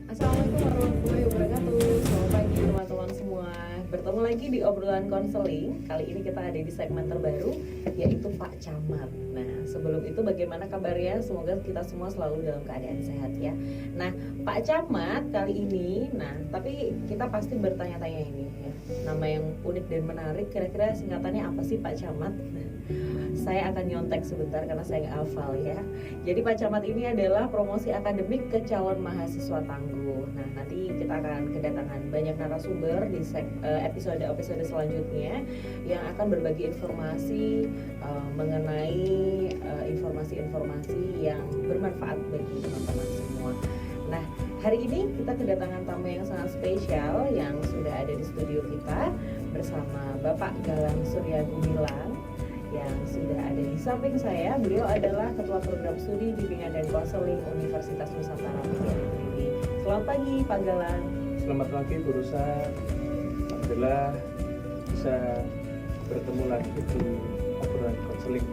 Assalamualaikum warahmatullahi wabarakatuh. Selamat pagi teman-teman semua. Bertemu lagi di obrolan konseling. Kali ini kita ada di segmen terbaru, yaitu Pak Camat. Nah, sebelum itu bagaimana kabarnya? Semoga kita semua selalu dalam keadaan sehat ya. Nah, Pak Camat kali ini, tapi kita pasti bertanya-tanya ini ya. Nama yang unik dan menarik, kira-kira singkatannya apa sih Pak Camat? Saya akan nyontek sebentar karena saya nggak hafal ya. Jadi Pak Camat ini adalah promosi akademik ke calon mahasiswa tangguh. Nah, nanti kita akan kedatangan banyak narasumber di episode selanjutnya yang akan berbagi informasi mengenai informasi-informasi yang bermanfaat bagi teman-teman semua. Nah, hari ini kita kedatangan tamu yang sangat spesial yang sudah ada di studio kita bersama Bapak Galang Surya Gumilang yang sudah ada di samping saya. Beliau adalah Ketua Program Studi Bimbingan dan Konseling Universitas Nusantara PGRI. Selamat pagi Pak Galang. Selamat pagi Bu Rosa. Alhamdulillah bisa bertemu lagi di obrolan konseling.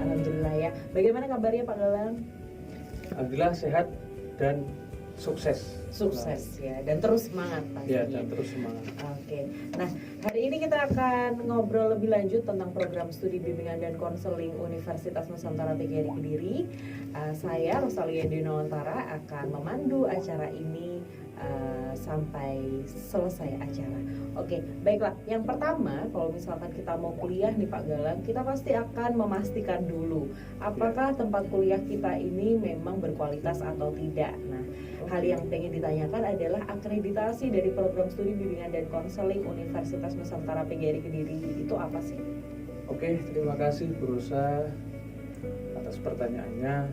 Alhamdulillah ya. Bagaimana kabarnya Pak Galang? Alhamdulillah sehat dan sukses. Sukses ya, dan terus semangat Pak. Ya, dan terus semangat. Oke. Nah, hari ini kita akan ngobrol lebih lanjut tentang program studi bimbingan dan konseling Universitas Nusantara PGRI Kediri. Saya Rosalia Dinawantara akan memandu acara ini sampai selesai acara. Oke, baiklah. Yang pertama, kalau misalkan kita mau kuliah nih Pak Galang, kita pasti akan memastikan dulu apakah tempat kuliah kita ini memang berkualitas atau tidak. Nah, hal yang pengen ditanyakan adalah akreditasi dari program studi bimbingan dan konseling Universitas Nusantara PGRI Kediri itu apa sih? Oke, terima kasih Bu Rosa atas pertanyaannya.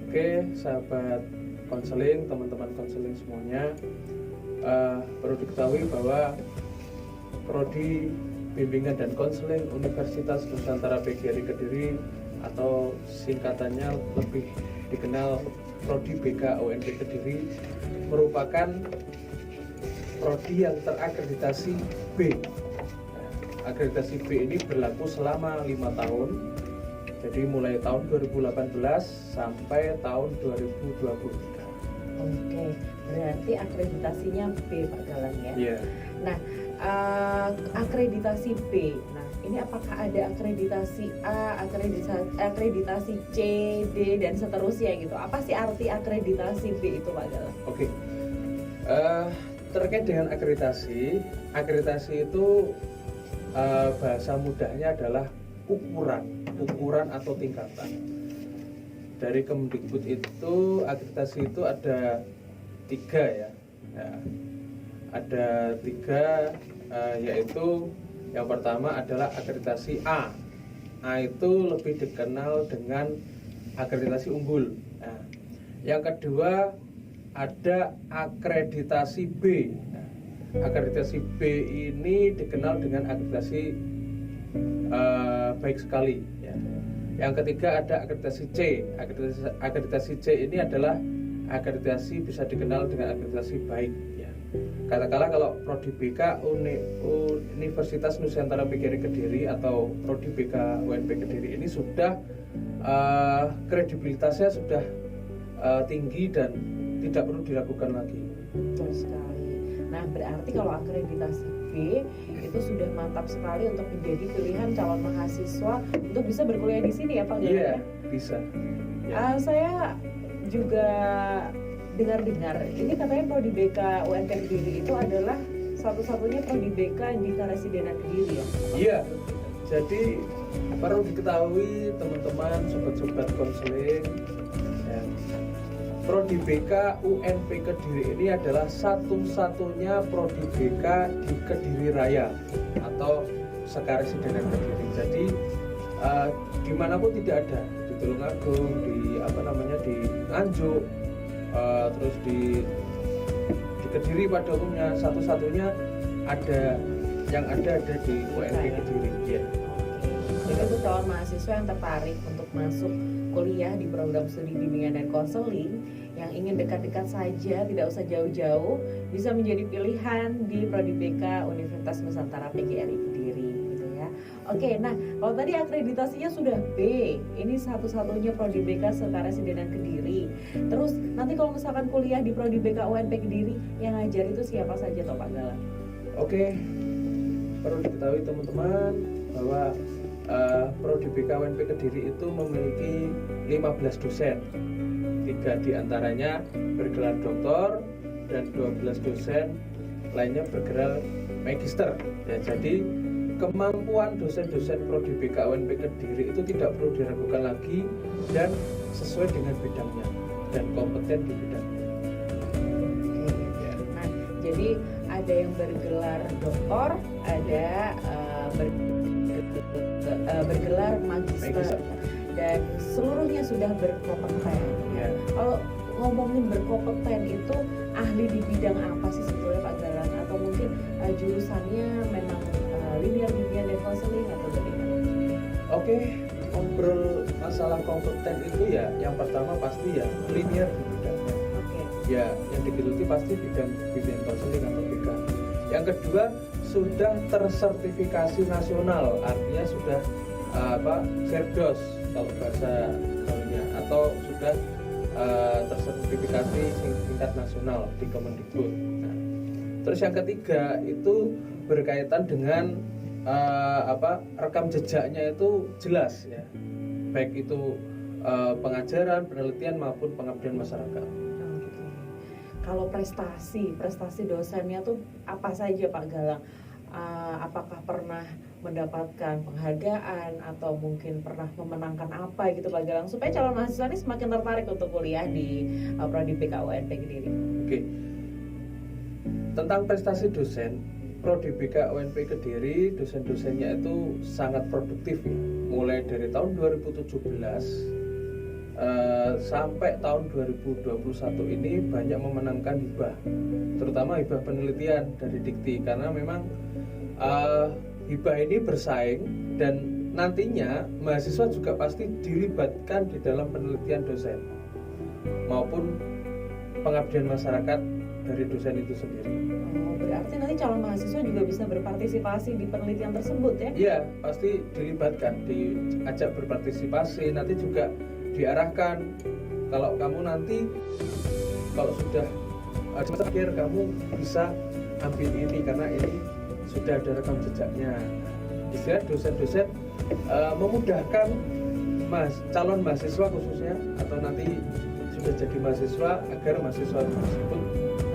Oke, sahabat konseling, teman-teman konseling semuanya, perlu diketahui bahwa Prodi Bimbingan dan Konseling Universitas Nusantara PGRI Kediri atau singkatannya lebih dikenal Prodi BK UNP Kediri merupakan prodi yang terakreditasi B. Akreditasi B ini berlaku selama 5 tahun. Jadi mulai tahun 2018 sampai tahun 2023. Oke, berarti akreditasinya B Pak Galang ya. Iya. Nah, akreditasi B. Nah, ini apakah ada akreditasi A, akreditasi C, D dan seterusnya gitu? Apa sih arti akreditasi B itu Pak Galang? Oke. Terkait dengan akreditasi itu bahasa mudahnya adalah ukuran atau tingkatan. Dari Kemdikbud itu akreditasi itu ada 3 ya. Ada 3 yaitu yang pertama adalah akreditasi A. A itu lebih dikenal dengan akreditasi unggul. Nah, yang kedua ada akreditasi B. Nah, akreditasi B ini dikenal dengan akreditasi baik sekali. Ya. Yang ketiga ada akreditasi C. Akreditasi C ini adalah akreditasi bisa dikenal dengan akreditasi baik. Ya. Katakanlah kalau Prodi BK Universitas Nusantara PGRI Kediri atau Prodi BK UNP Kediri ini sudah kredibilitasnya sudah tinggi dan tidak perlu diragukan lagi. Betul sekali. Nah, berarti kalau akreditasi B itu sudah mantap sekali untuk menjadi pilihan calon mahasiswa untuk bisa berkuliah di sini ya Pak Galang? Iya, bisa. Ya. Saya juga dengar-dengar ini katanya Prodi BK UNP Kediri itu adalah satu-satunya Prodi BK di Karesidenan Kediri ya? Iya. Jadi perlu diketahui teman-teman, sobat-sobat konseling, ya, Prodi BK UNP Kediri ini adalah satu-satunya Prodi BK di Kediri Raya atau Sekaresidenan Kediri. Jadi dimanapun tidak ada, di Tulungagung, di di Nganjuk, terus di Kediri pada umumnya, satu-satunya yang ada di UNP Kediri. Yeah. Jadi untuk calon mahasiswa yang tertarik untuk masuk kuliah di program studi bimbingan dan konseling yang ingin dekat-dekat saja, tidak usah jauh-jauh, bisa menjadi pilihan di Prodi BK Universitas Nusantara PGRI Kediri gitu ya. Oke, nah kalau tadi akreditasinya sudah B, ini satu-satunya Prodi BK Sekaresidenan Kediri. Terus nanti kalau misalkan kuliah di Prodi BK UNP Kediri, yang ngajar itu siapa saja toh Pak Galang? Oke, perlu diketahui teman-teman bahwa Prodi BK UNP Kediri itu memiliki 15 dosen. 3 diantaranya bergelar doktor dan 12 dosen lainnya bergelar magister. Ya, jadi kemampuan dosen-dosen Prodi BK UNP Kediri itu tidak perlu diragukan lagi dan sesuai dengan bidangnya dan kompeten di bidangnya. Ya. Nah, jadi ada yang bergelar doktor, ada bergelar magister, dan seluruhnya sudah berkompeten. Ya. Kalau ngomongin berkompeten itu ahli di bidang apa sih sebetulnya Pak Galang? Atau mungkin jurusannya memang linear bimbingan dan konseling atau bagaimana? Oke, ngobrol masalah kompeten itu ya yang pertama pasti ya linear di bidangnya. Oke. Ya, yang digeluti pasti bidang bimbingan konseling atau BK. Yang kedua, sudah tersertifikasi nasional, artinya sudah Serdos kalau bahasa gaulnya, atau sudah tersertifikasi tingkat nasional di Kemendikbud. Nah, terus yang ketiga itu berkaitan dengan rekam jejaknya itu jelas ya, baik itu pengajaran, penelitian maupun pengabdian masyarakat. Kalau prestasi dosennya tuh apa saja Pak Galang? Apakah pernah mendapatkan penghargaan atau mungkin pernah memenangkan apa gitu Pak Galang, supaya calon mahasiswa ini semakin tertarik untuk kuliah di Prodi BK UNP Kediri? Oke. Tentang prestasi dosen, Prodi BK UNP Kediri, dosen-dosennya itu sangat produktif ya. Mulai dari tahun 2017 sampai tahun 2021 ini banyak memenangkan hibah, terutama hibah penelitian dari Dikti, karena memang hibah ini bersaing dan nantinya mahasiswa juga pasti dilibatkan di dalam penelitian dosen maupun pengabdian masyarakat dari dosen itu sendiri. Oh, berarti nanti calon mahasiswa juga bisa berpartisipasi di penelitian tersebut ya? Iya, pasti dilibatkan, diajak berpartisipasi, nanti juga diarahkan kalau kamu nanti kalau sudah semester akhir kamu bisa ambil ini karena ini sudah ada rekam jejaknya. Istilah dosen-dosen memudahkan calon mahasiswa khususnya atau nanti sudah jadi mahasiswa agar mahasiswa tersebut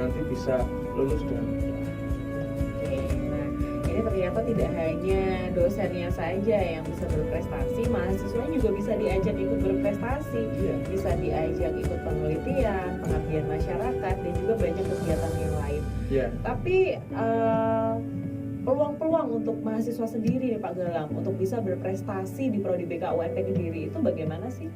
nanti bisa lulus dengan mudah. Ini ternyata tidak hanya dosennya saja yang bisa berprestasi, mahasiswanya juga bisa diajak ikut berprestasi, bisa diajak ikut penelitian, pengabdian masyarakat, dan juga banyak kegiatan yang lain. Tapi peluang-peluang untuk mahasiswa sendiri nih Pak Galang untuk bisa berprestasi di Prodi BK UNP Kediri itu bagaimana sih?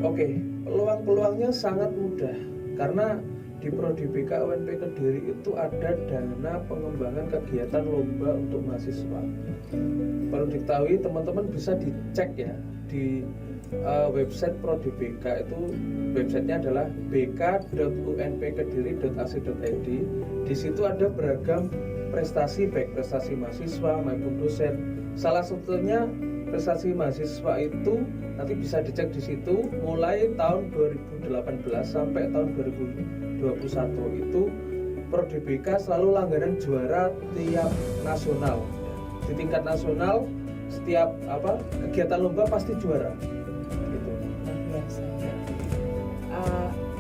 Oke, peluang-peluangnya sangat mudah karena di Prodi BK UNP Kediri itu ada dana pengembangan kegiatan lomba untuk mahasiswa. Perlu diketahui teman-teman bisa dicek ya di website Prodi BK, itu websitenya adalah bk.unpkediri.ac.id. Di situ ada beragam prestasi, baik prestasi mahasiswa maupun dosen. Salah satunya prestasi mahasiswa itu nanti bisa dicek di situ mulai tahun 2018 sampai tahun 2021 itu Prodi BK selalu langganan juara tiap nasional. Di tingkat nasional setiap kegiatan lomba pasti juara. Gitu. Biasa.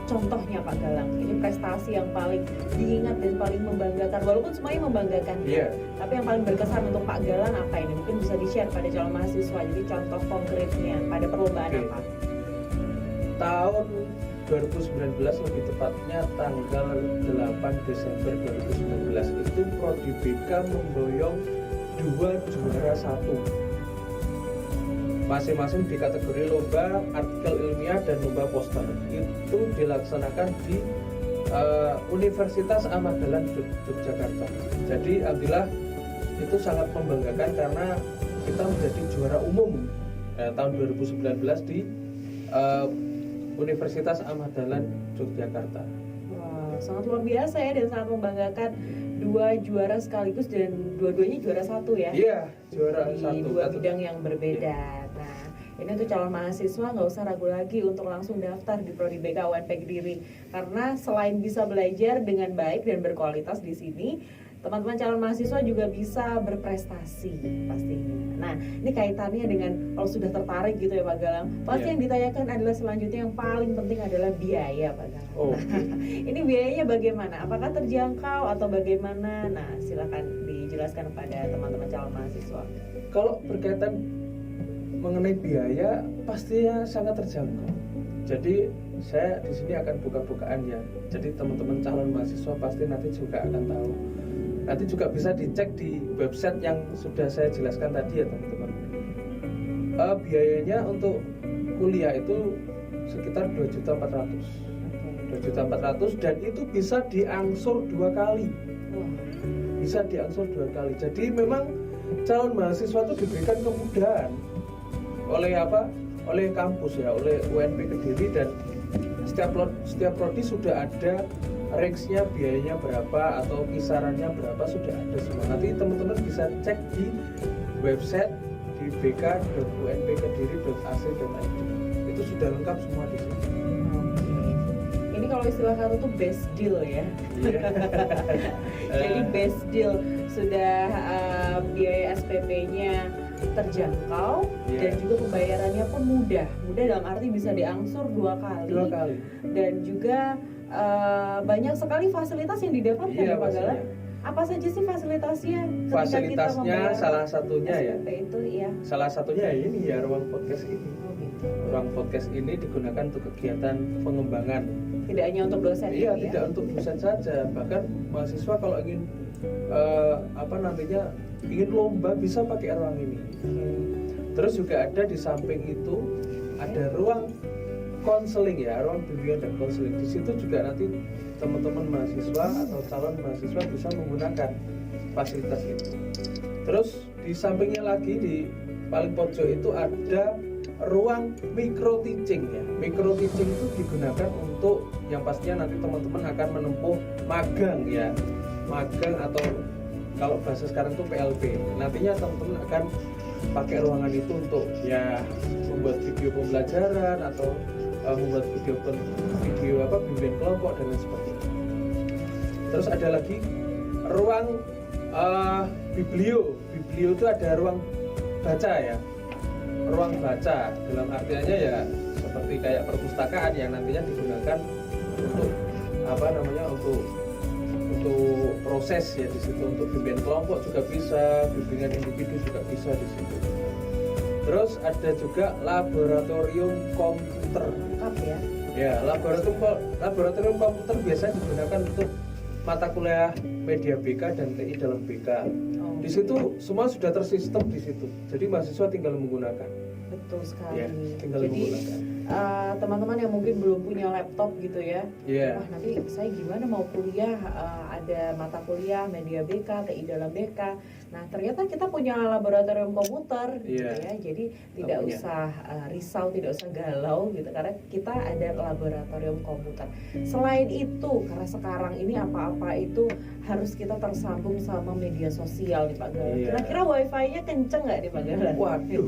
Contohnya Pak Galang, ini prestasi yang paling diingat dan paling membanggakan, walaupun semuanya membanggakan ya. Tapi yang paling berkesan untuk Pak Galang apa ini? Mungkin bisa di-share pada calon mahasiswa. Jadi contoh konkretnya pada perlombaan apa? Tahun 2019, lebih tepatnya tanggal 8 Desember 2019 itu Prodi BK memboyong 2 juara 1 masing-masing di kategori lomba artikel ilmiah dan lomba poster. Itu dilaksanakan di Universitas Ahmad Dahlan Yogyakarta. Jadi alhamdulillah itu sangat membanggakan karena kita menjadi juara umum tahun 2019 di Universitas Ahmad Dahlan Yogyakarta. Wow, sangat luar biasa ya dan sangat membanggakan, 2 juara sekaligus dan dua-duanya juara 1 ya. Iya, juara di 1 2 bidang yang berbeda. Nah, ini untuk calon mahasiswa nggak usah ragu lagi untuk langsung daftar di Prodi BK UNP Kediri, karena selain bisa belajar dengan baik dan berkualitas di sini, teman-teman calon mahasiswa juga bisa berprestasi pastinya. Nah, ini kaitannya dengan kalau sudah tertarik gitu ya Pak Galang, pasti yang ditanyakan adalah selanjutnya yang paling penting adalah biaya Pak Galang. Oh. Nah, ini biayanya bagaimana? Apakah terjangkau atau bagaimana? Nah, silakan dijelaskan kepada teman-teman calon mahasiswa. Kalau berkaitan mengenai biaya pastinya sangat terjangkau. Jadi saya di sini akan buka-bukaan ya. Jadi teman-teman calon mahasiswa pasti nanti juga akan tahu. Nanti juga bisa dicek di website yang sudah saya jelaskan tadi ya teman-teman. Biayanya untuk kuliah itu sekitar 2.400.000. 2.400.000 dan itu bisa diangsur 2 kali. Bisa diangsur 2 kali. Jadi memang calon mahasiswa itu diberikan kemudahan oleh apa? Oleh kampus ya, oleh UNP Kediri, dan setiap prodi sudah ada range-nya, biayanya berapa atau kisarannya berapa sudah ada semua. Nanti teman-teman bisa cek di website di bk.unpkediri.ac.id. Itu sudah lengkap semua di sini. Ini kalau istilah kata tuh best deal ya. Iya. Jadi best deal, sudah biaya SPP-nya terjangkau, dan juga pembayarannya pun mudah dalam arti bisa diangsur 2 kali. 2 kali. Dan juga banyak sekali fasilitas yang didapatkan ya Pak Galang. Apa saja sih fasilitasnya? Fasilitasnya salah satunya SPP ya. itu ya. Salah satunya ini ya ruang podcast ini. Gitu. Ruang podcast ini digunakan untuk kegiatan pengembangan. Tidak hanya untuk dosen. Iya, ya? tidak untuk dosen saja. Bahkan mahasiswa kalau ingin nantinya ingin lomba bisa pakai ruang ini. Terus juga ada di samping itu ada ruang konseling ya, ruang bimbingan dan konseling. Di situ juga nanti teman-teman mahasiswa atau calon mahasiswa bisa menggunakan fasilitas itu. Terus di sampingnya lagi di paling pojok itu ada ruang micro teaching ya. Micro teaching itu digunakan untuk yang pastinya nanti teman-teman akan menempuh magang ya. Magang atau kalau bahasa sekarang itu PLP. Nantinya teman-teman akan pakai ruangan itu untuk ya membuat video pembelajaran atau membuat video bimbingan kelompok dan lain sebagainya. Terus ada lagi ruang biblio itu ada ruang baca ya, ruang baca dalam artiannya ya seperti kayak perpustakaan yang nantinya digunakan untuk untuk proses ya di situ, untuk bimbingan kelompok juga bisa, bimbingan individu juga bisa di situ. Terus ada juga laboratorium komputer. Lengkap ya. Ya, laboratorium komputer biasa digunakan untuk mata kuliah media BK dan TI dalam BK. Di situ semua sudah tersistem di situ. Jadi mahasiswa tinggal menggunakan. Betul sekali. Ya, tinggal Jadi menggunakan. Teman-teman yang mungkin belum punya laptop gitu ya, Iya. wah nanti saya gimana mau kuliah, ada mata kuliah media BK, TI dalam BK. Nah ternyata kita punya laboratorium komputer, gitu Iya. ya. Jadi tidak punya. usah risau, tidak usah galau gitu, karena kita ada laboratorium komputer. Selain itu, karena sekarang ini apa-apa itu harus kita tersambung sama media sosial nih Pak Galang. Iya. Kira-kira wifi-nya kenceng nggak nih Pak Galang? Waduh,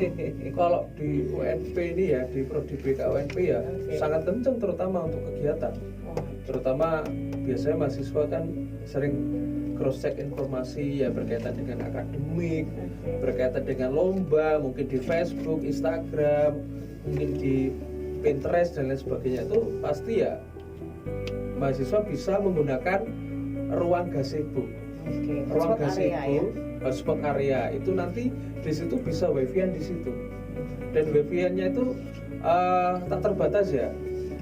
kalau di UNP ini ya, di Prodi BK UNP ya, sangat kenceng terutama untuk kegiatan. Terutama biasanya mahasiswa kan sering cross check informasi ya berkaitan dengan akademik, berkaitan dengan lomba, mungkin di Facebook, Instagram, mungkin di Pinterest dan lain sebagainya. Itu pasti ya mahasiswa bisa menggunakan ruang gazebo. Ruang gazebo, hotspot area itu nanti di situ bisa wifi-an di situ. Dan wifi-nya itu tak terbatas ya.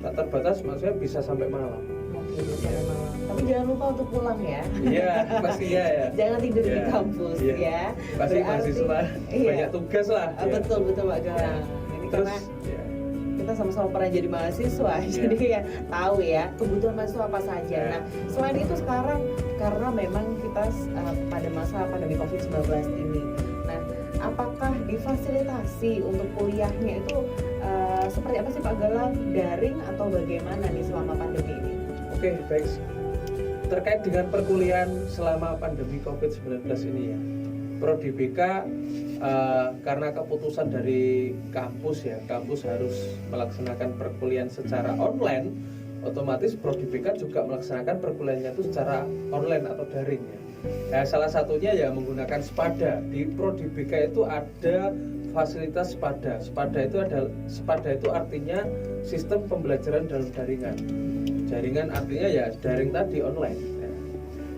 tak terbatas, maksudnya bisa sampai malam. Oke, bisa sampai malam. Tapi jangan lupa untuk pulang ya. Iya, pastinya ya. Jangan tidur di Iya, kampus iya. ya. Pasti Berarti- mahasiswa iya. banyak tugas lah. ya. Betul Pak Galang. Ini Terus, karena ya. kita sama-sama pernah jadi mahasiswa, jadi ya tahu ya kebutuhan mahasiswa apa saja. Ya. Nah, selain itu sekarang karena memang kita pada masa pandemi COVID-19 ini, nah apakah difasilitasi untuk kuliahnya itu seperti apa sih Pak Galang, daring atau bagaimana nih selama pandemi ini? Oke, baik. Terkait dengan perkuliahan selama pandemi COVID-19 ini ya, Prodi BK karena keputusan dari kampus ya, kampus harus melaksanakan perkuliahan secara online, otomatis Prodi BK juga melaksanakan perkuliahannya itu secara online atau daring ya. Nah, salah satunya ya menggunakan Spada. Di Prodi BK itu ada fasilitas Spada. Spada itu artinya sistem pembelajaran dalam jaringan. Jaringan artinya ya daring tadi, online. Ya.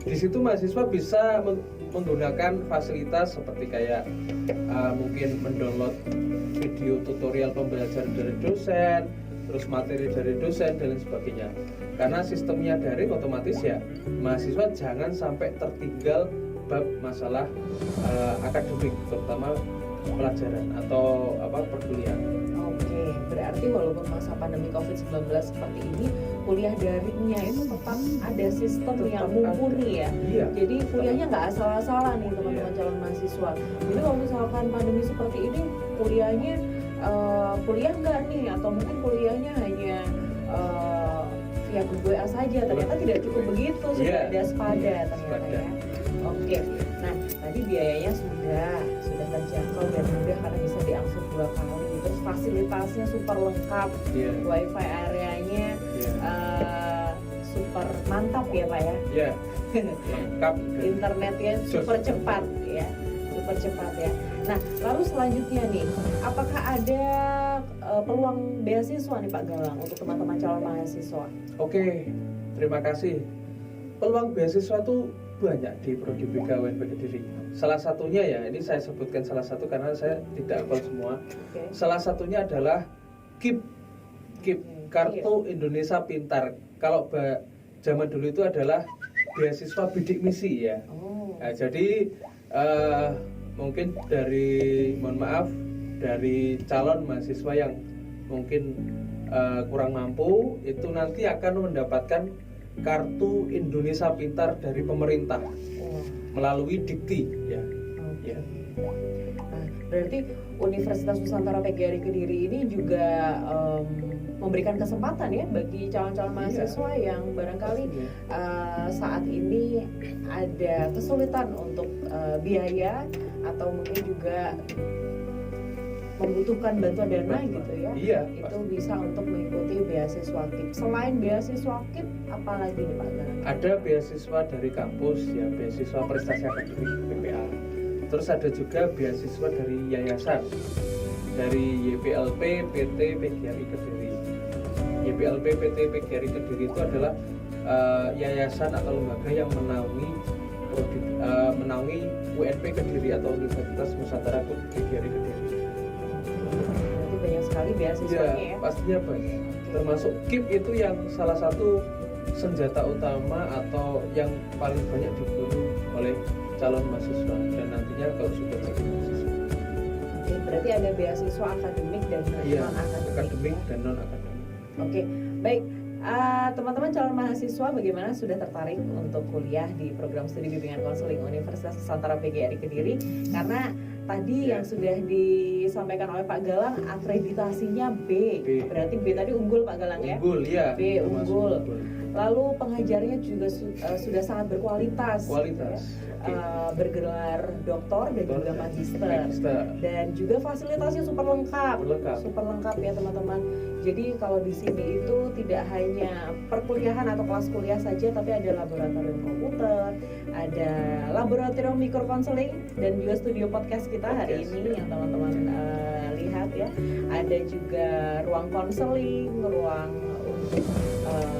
Di situ mahasiswa bisa menggunakan fasilitas seperti kayak mungkin mendownload video tutorial pembelajaran dari dosen, terus materi dari dosen dan lain sebagainya. Karena sistemnya daring, otomatis ya mahasiswa jangan sampai tertinggal bab masalah akademik, terutama pelajaran atau perkuliahan. Oke, berarti walaupun masa pandemi COVID-19 seperti ini, kuliah daringnya itu tetap ada sistem yang mumpuni ya. Iya. Jadi kuliahnya nggak asal-asalan nih teman-teman calon mahasiswa. Jadi kalau misalkan pandemi seperti ini, kuliahnya kuliah nggak nih, atau mungkin kuliahnya hanya via grup WA saja. Ternyata tidak cukup begitu, sudah ada Spada ternyata ya. Oke, nah tadi biayanya sudah terjangkau dan mudah karena bisa diangsur 2 kali. Terus fasilitasnya super lengkap, wifi areanya super mantap ya Pak ya. Iya, lengkap. Internetnya super cepat ya, Nah, lalu selanjutnya nih, apakah ada peluang beasiswa nih Pak Galang untuk teman-teman calon mahasiswa? Oke, terima kasih. Peluang beasiswa tuh banyak di Prodi BK UNB Kediri. Salah satunya ya, ini saya sebutkan salah satu karena saya tidak hafal semua. Okay. Salah satunya adalah KIP, Kartu Indonesia Pintar. Kalau zaman dulu itu adalah beasiswa bidik misi ya. Nah, jadi mungkin dari calon mahasiswa yang mungkin kurang mampu itu nanti akan mendapatkan Kartu Indonesia Pintar dari pemerintah melalui Dikti ya. Okay. Nah, berarti Universitas Nusantara PGRI Kediri ini juga memberikan kesempatan ya bagi calon-calon mahasiswa yang barangkali saat ini ada kesulitan untuk biaya atau mungkin juga membutuhkan bantuan dana gitu ya. Iya, itu bisa untuk mengikuti beasiswa KIP. Selain beasiswa KIP, apa lagi nih Pak Galang? Ada beasiswa dari kampus ya, beasiswa prestasi akademik PPA. Terus ada juga beasiswa dari yayasan, dari YPLP PT PGRI Kediri. YPLP PT PGRI Kediri itu adalah yayasan atau lembaga yang menaungi UNP Kediri atau Universitas Nusantara PGRI Kediri. Berarti banyak sekali beasiswanya ya? Pastinya banyak. Termasuk KIP itu yang salah satu senjata utama atau yang paling banyak diburu oleh calon mahasiswa dan nantinya kalau sudah jadi mahasiswa. Oke, berarti ada beasiswa akademik dan non akademik dan non akademik. Oke, baik. Teman-teman calon mahasiswa bagaimana, sudah tertarik untuk kuliah di program studi bimbingan konseling Universitas Nusantara PGRI Kediri? Karena tadi yang sudah disampaikan oleh Pak Galang akreditasinya B. Berarti B tadi unggul Pak Galang ya? Unggul ya. B unggul. Lalu pengajarnya juga sudah sangat berkualitas. Bergelar doktor dan juga magister. Dan juga fasilitasnya super lengkap ya teman-teman. Jadi kalau di sini itu tidak hanya perkuliahan atau kelas kuliah saja, tapi ada laboratorium komputer, ada laboratorium mikrokonseling, dan juga studio podcast kita hari ini yang teman-teman lihat ya. Ada juga ruang konseling, ruang untuk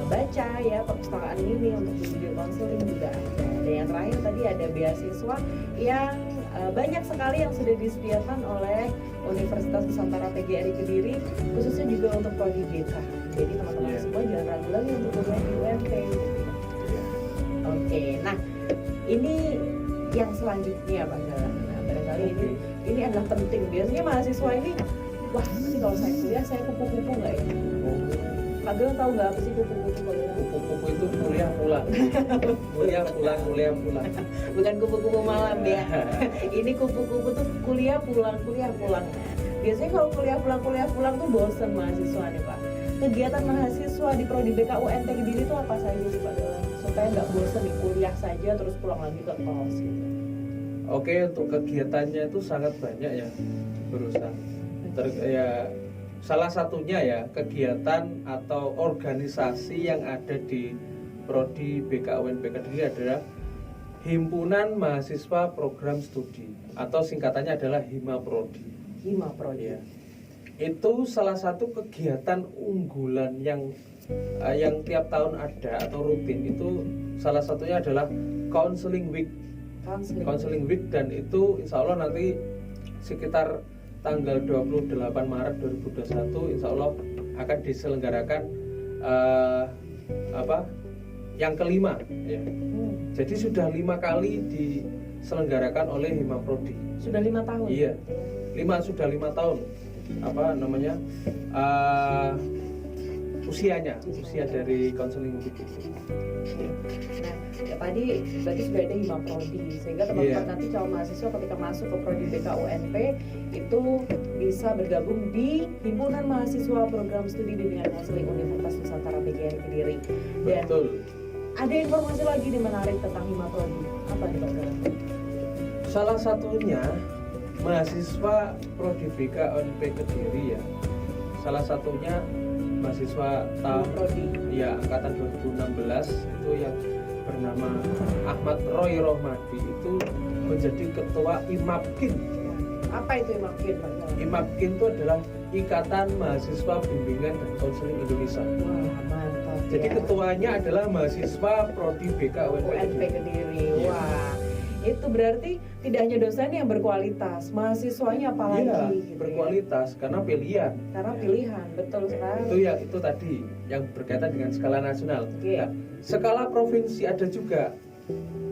baca ya, perpustakaan ini untuk video konseling juga ada. Dan yang terakhir tadi ada beasiswa yang banyak sekali yang sudah disediakan oleh Universitas Nusantara PGRI Kediri, khususnya juga untuk prodi BK. Jadi teman-teman Iya. semua jangan ragu lagi untuk kuliah di UMP. Oke, nah ini yang selanjutnya Pak Galang. Nah, barangkali ini adalah penting. Biasanya mahasiswa ini, wah nanti kalau saya kuliah saya kupu-kupu nggak ya? Pak Galang tahu nggak apa sih kupu-kupu Pak Galang? Kupu-kupu itu kuliah pulang. kuliah pulang. Bukan kupu-kupu malam ya. Ini kupu-kupu tuh kuliah pulang. Nah, biasanya kalau kuliah pulang tuh bosen mahasiswa nih Pak. Kegiatan mahasiswa di Prodi BKUNT Kediri itu apa saja sih Pak Galang? Supaya nggak bosen nih kuliah saja terus pulang lagi ke kos gitu. Oke, untuk kegiatannya itu sangat banyak ya, berusaha. Salah satunya ya kegiatan atau organisasi yang ada di Prodi BKUNP Kediri adalah Himpunan Mahasiswa Program Studi atau singkatannya adalah HIMAPRODI. HIMAPRODI. Ya. Itu salah satu kegiatan unggulan yang tiap tahun ada atau rutin. Itu salah satunya adalah Counseling Week. Counseling Week, dan itu insya Allah nanti sekitar tanggal 28 Maret 2021 insya Allah akan diselenggarakan yang kelima ya. Jadi sudah 5 kali diselenggarakan oleh HIMAPRODI. Sudah 5 tahun? Iya, sudah 5 tahun usia dari konseling itu. Nah, ya tadi berarti sudah ada HIMAPRODI sehingga teman-teman nanti calon mahasiswa ketika masuk ke Prodi BKUNP itu bisa bergabung di Himpunan Mahasiswa Program Studi Bimbingan Konseling Universitas Nusantara PGRI Kediri. Dan betul. Ada informasi lagi nih menarik tentang HIMAPRODI. Apa nih Pak Galang? Salah satunya mahasiswa Prodi BKUNP Kediri ya. Salah satunya mahasiswa tahun ya angkatan 2016 itu yang bernama Ahmad Roy Rohmadi itu menjadi ketua IMAPKIN. Apa itu IMAPKIN Pak Galang? IMAPKIN itu adalah Ikatan Mahasiswa Bimbingan dan Konseling Indonesia. Wah, mantap. Jadi ya. ketuanya adalah mahasiswa Prodi BKUNP Kediri. Wah, itu berarti tidak hanya dosen yang berkualitas, mahasiswanya apalagi Iya, gitu berkualitas karena pilihan. Karena pilihan, betul sekali. Itu tadi yang berkaitan dengan skala nasional. Oke. Nah, skala provinsi ada juga.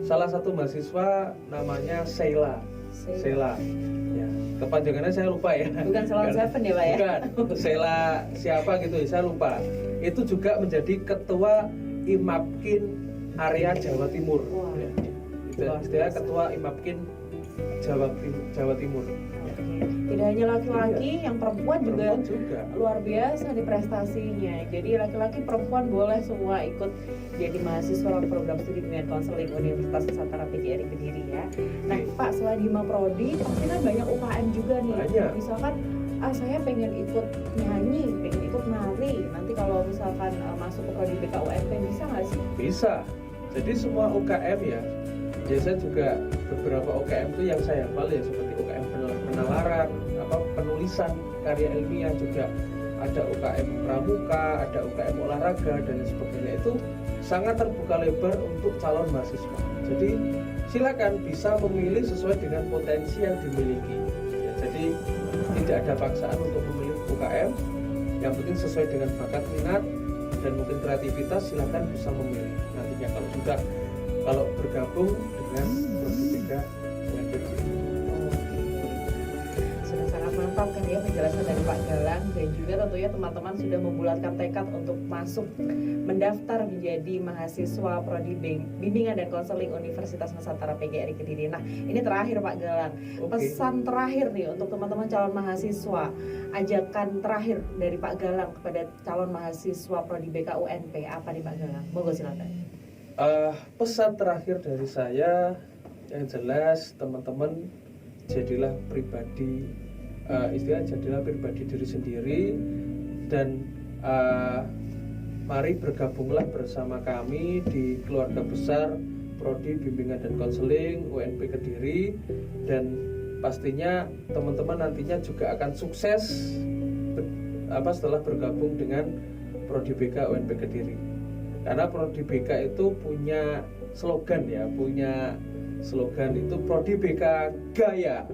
Salah satu mahasiswa namanya Sheila. Ya, kepanjangannya saya lupa ya. Bukan Salon Seven ya Pak ya? Bukan. Sheila siapa gitu ya, saya lupa. Itu juga menjadi ketua IMAPKIN area Jawa Timur. Wah. Ya. Istilah ketua IMAPKIN Jawa Timur. Tidak hanya laki-laki, yang perempuan juga luar biasa di prestasinya. Jadi laki-laki perempuan boleh semua ikut jadi mahasiswa program studi bimbingan konseling Universitas Nusantara PGRI Kediri ya. Nah Pak, selain HIMAPRODI pasti kan banyak UKM juga nih. Banyak. Misalkan saya pengen ikut nyanyi, pengen ikut nari. Nanti kalau misalkan masuk ke Prodi BKUNP bisa nggak sih? Bisa. Jadi semua UKM ya. Biasanya juga beberapa UKM itu yang saya hafal ya, seperti UKM penalaran, penulisan karya ilmiah, juga ada UKM pramuka, ada UKM olahraga dan sebagainya. Itu sangat terbuka lebar untuk calon mahasiswa. Jadi silakan bisa memilih sesuai dengan potensi yang dimiliki. Ya, jadi tidak ada paksaan untuk memilih UKM. Yang penting sesuai dengan bakat minat dan mungkin kreativitas, silakan bisa memilih. Nantinya kalau bergabung dengan Prodi BKUNP. Sudah sangat mantap kan ya penjelasan dari Pak Galang, dan juga tentunya teman-teman sudah membulatkan tekad untuk masuk mendaftar menjadi mahasiswa Prodi Bimbingan dan Konseling Universitas Nusantara PGRI Kediri. Nah ini terakhir Pak Galang, pesan terakhir nih untuk teman-teman calon mahasiswa, ajakan terakhir dari Pak Galang kepada calon mahasiswa Prodi BKUNP apa nih Pak Galang? Monggo silakan. Pesan terakhir dari saya yang jelas, teman-teman jadilah pribadi jadilah pribadi diri sendiri, dan mari bergabunglah bersama kami di keluarga besar Prodi Bimbingan dan Konseling UNP Kediri, dan pastinya teman-teman nantinya juga akan sukses setelah bergabung dengan Prodi BK UNP Kediri. Karena Prodi BK itu punya slogan itu Prodi BK Gaya.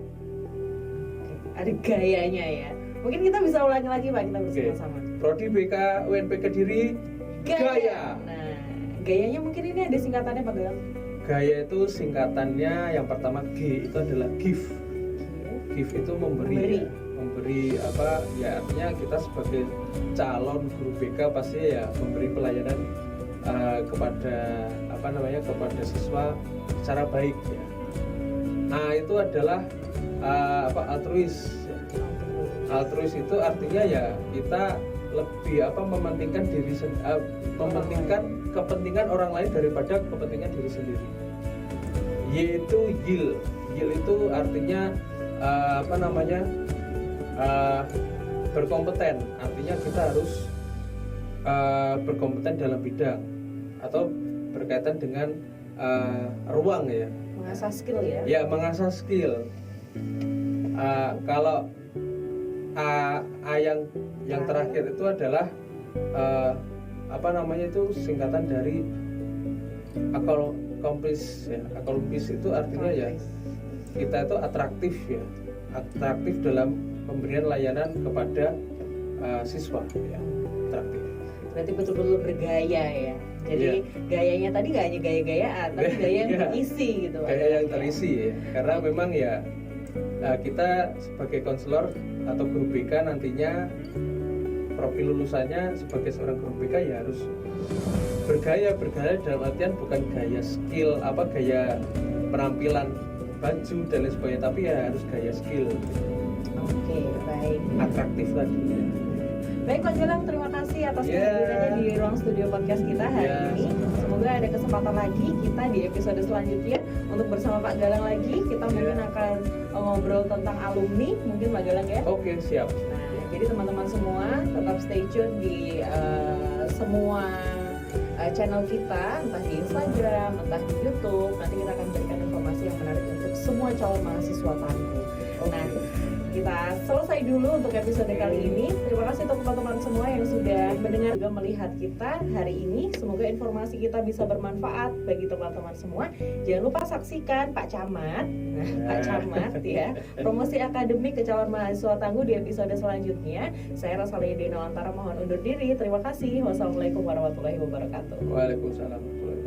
Ada gayanya ya. Mungkin kita bisa ulangi lagi Pak, kita bersama-sama. Prodi BK UNP Kediri Gaya. Nah, gayanya mungkin ini ada singkatannya Pak Galang. Gaya itu singkatannya yang pertama G itu adalah give. Give itu memberi. Memberi apa ya, artinya kita sebagai calon guru BK pasti ya memberi pelayanan kepada apa namanya, kepada siswa secara baik ya. Nah, itu adalah altruis. Altruis itu artinya ya kita lebih mementingkan mementingkan kepentingan orang lain daripada kepentingan diri sendiri. Y itu yield. Yield itu artinya berkompeten. Artinya kita harus berkompeten dalam bidang atau berkaitan dengan ruang ya. Mengasah skill ya. Ya, mengasah skill. Kalau A yang terakhir itu adalah itu singkatan dari accomplish ya. Accomplish itu artinya ya kita itu atraktif ya. Atraktif dalam pemberian layanan kepada siswa ya. Atraktif. Berarti betul-betul bergaya ya. Jadi gayanya tadi gak hanya gaya-gayaan, tapi gaya yang terisi gitu. Gaya yang terisi ya. Karena memang ya kita sebagai konselor atau guru BK nantinya profil lulusannya sebagai seorang guru BK ya harus bergaya dalam artian bukan gaya skill, gaya penampilan baju dan lain sebagainya, tapi ya harus gaya skill. Oke, baik. Atraktif tadi ya. Baik Pak Galang, terima kasih atas kehadirannya di ruang studio podcast kita hari ini. Semoga ada kesempatan lagi kita di episode selanjutnya untuk bersama Pak Galang lagi. Kita mungkin akan ngobrol tentang alumni, mungkin Pak Galang ya. Oke, siap. Nah, jadi teman-teman semua tetap stay tune di semua channel kita, entah di Instagram, entah di YouTube. Nanti kita akan berikan informasi yang menarik untuk semua calon mahasiswa tangguh. Nah, kita selesai dulu untuk episode kali ini. Terima kasih untuk teman-teman semua yang sudah mendengar juga melihat kita hari ini. Semoga informasi kita bisa bermanfaat bagi teman-teman semua. Jangan lupa saksikan Pak Camat, Pak Camat ya, promosi akademik ke calon mahasiswa tangguh di episode selanjutnya. Saya Rosalia Dina Lantara mohon undur diri. Terima kasih. Wassalamualaikum warahmatullahi wabarakatuh. Waalaikumsalam warahmatullahi wabarakatuh.